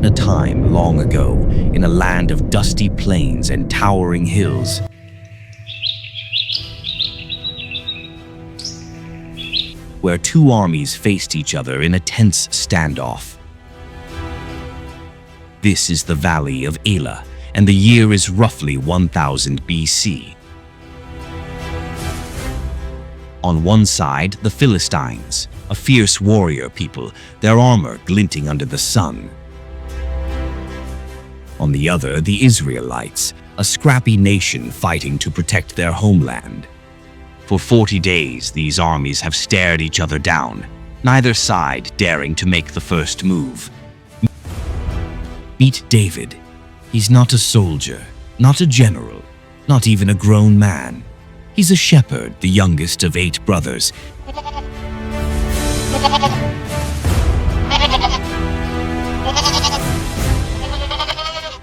A time long ago, in a land of dusty plains and towering hills, where two armies faced each other in a tense standoff. This is the Valley of Elah, and the year is roughly 1000 BC. On one side, the Philistines, a fierce warrior people, their armor glinting under the sun. On the other, the Israelites, a scrappy nation fighting to protect their homeland. For 40 days, these armies have stared each other down, neither side daring to make the first move. Meet David. He's not a soldier, not a general, not even a grown man. He's a shepherd, the youngest of 8 brothers.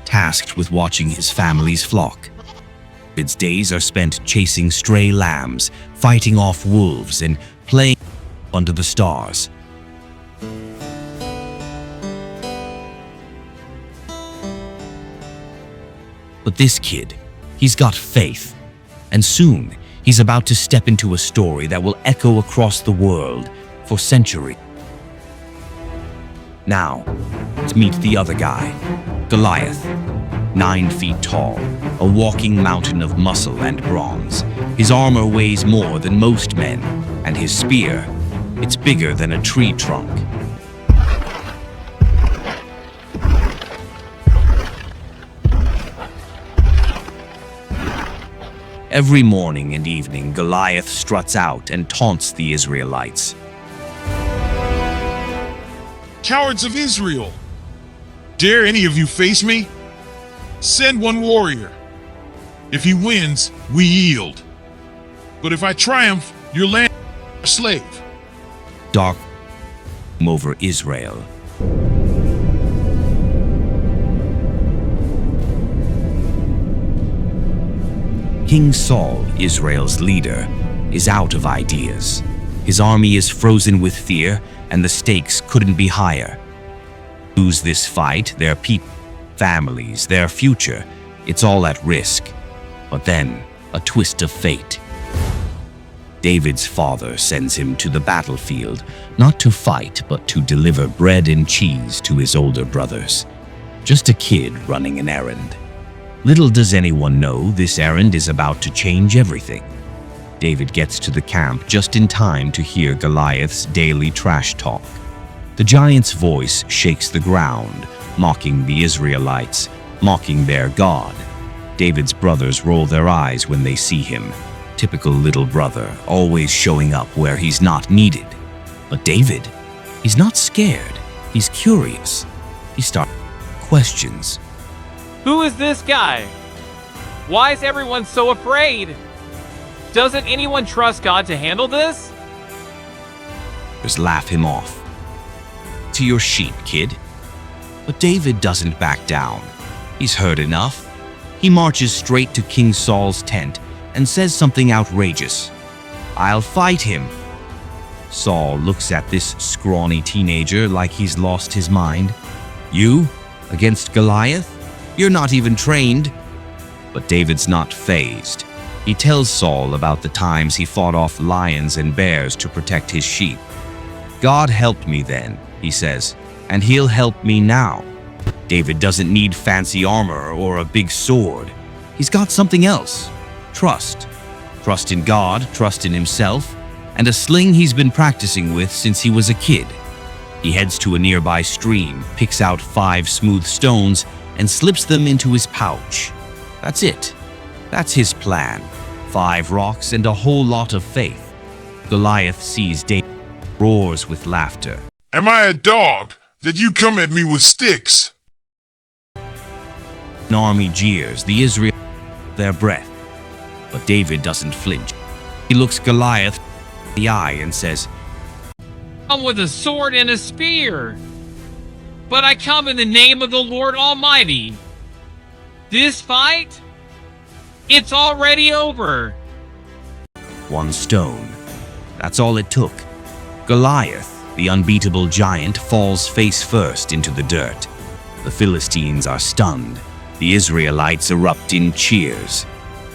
Tasked with watching his family's flock. Its days are spent chasing stray lambs, fighting off wolves, and playing under the stars. But this kid, he's got faith, and soon he's about to step into a story that will echo across the world for centuries. Now, let's meet the other guy, Goliath. 9 feet tall, a walking mountain of muscle and bronze. His armor weighs more than most men, and his spear, it's bigger than a tree trunk. Every morning and evening, Goliath struts out and taunts the Israelites. Cowards of Israel! Dare any of you face me? Send one warrior. If he wins, we yield. But if I triumph, your land is a slave. Dark over Israel. King Saul, Israel's leader, is out of ideas. His army is frozen with fear, and the stakes couldn't be higher. Lose this fight, their people, families, their future, it's all at risk. But then, a twist of fate. David's father sends him to the battlefield, not to fight, but to deliver bread and cheese to his older brothers. Just a kid running an errand. Little does anyone know this errand is about to change everything. David gets to the camp just in time to hear Goliath's daily trash talk. The giant's voice shakes the ground, mocking the Israelites, mocking their God. David's brothers roll their eyes when they see him. Typical little brother, always showing up where he's not needed. But David, he's not scared. He's curious. He starts questions. Who is this guy? Why is everyone so afraid? Doesn't anyone trust God to handle this? Just laugh him off. To your sheep, kid. But David doesn't back down. He's heard enough. He marches straight to King Saul's tent and says something outrageous. "I'll fight him." Saul looks at this scrawny teenager like he's lost his mind. "You? Against Goliath? You're not even trained." But David's not fazed. He tells Saul about the times he fought off lions and bears to protect his sheep. "God helped me then," he says, "and he'll help me now." David doesn't need fancy armor or a big sword. He's got something else. Trust. Trust in God, trust in himself, and a sling he's been practicing with since he was a kid. He heads to a nearby stream, picks out 5 smooth stones, and slips them into his pouch. That's it. That's his plan. 5 rocks and a whole lot of faith. Goliath sees David, roars with laughter. Am I a dog that you come at me with sticks? An army jeers, the Israelites their breath. But David doesn't flinch. He looks Goliath in the eye and says, "Come with a sword and a spear, but I come in the name of the Lord Almighty. This fight, it's already over." 1 stone. That's all it took. Goliath, the unbeatable giant, falls face first into the dirt. The Philistines are stunned. The Israelites erupt in cheers.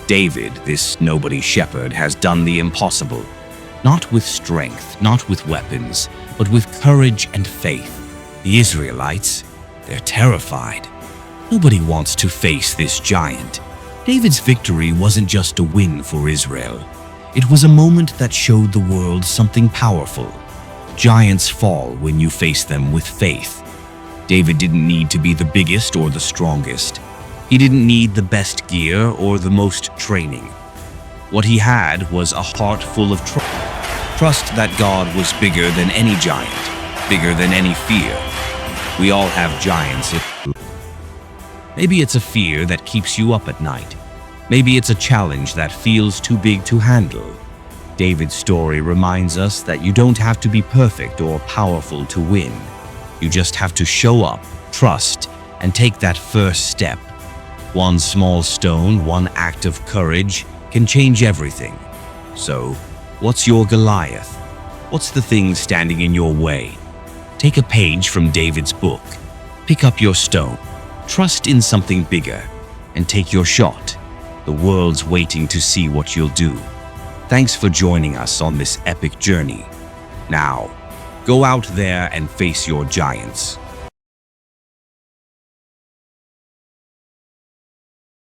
David, this nobody shepherd, has done the impossible. Not with strength, not with weapons, but with courage and faith. The Israelites, they're terrified. Nobody wants to face this giant. David's victory wasn't just a win for Israel. It was a moment that showed the world something powerful. Giants fall when you face them with faith. David didn't need to be the biggest or the strongest. He didn't need the best gear or the most training. What he had was a heart full of trust that God was bigger than any giant, bigger than any fear. We all have giants. Maybe it's a fear that keeps you up at night. Maybe it's a challenge that feels too big to handle. David's story reminds us that you don't have to be perfect or powerful to win. You just have to show up, trust, and take that first step. One small stone, one act of courage can change everything. So, what's your Goliath? What's the thing standing in your way? Take a page from David's book. Pick up your stone. Trust in something bigger and take your shot. The world's waiting to see what you'll do. Thanks for joining us on this epic journey. Now, go out there and face your giants.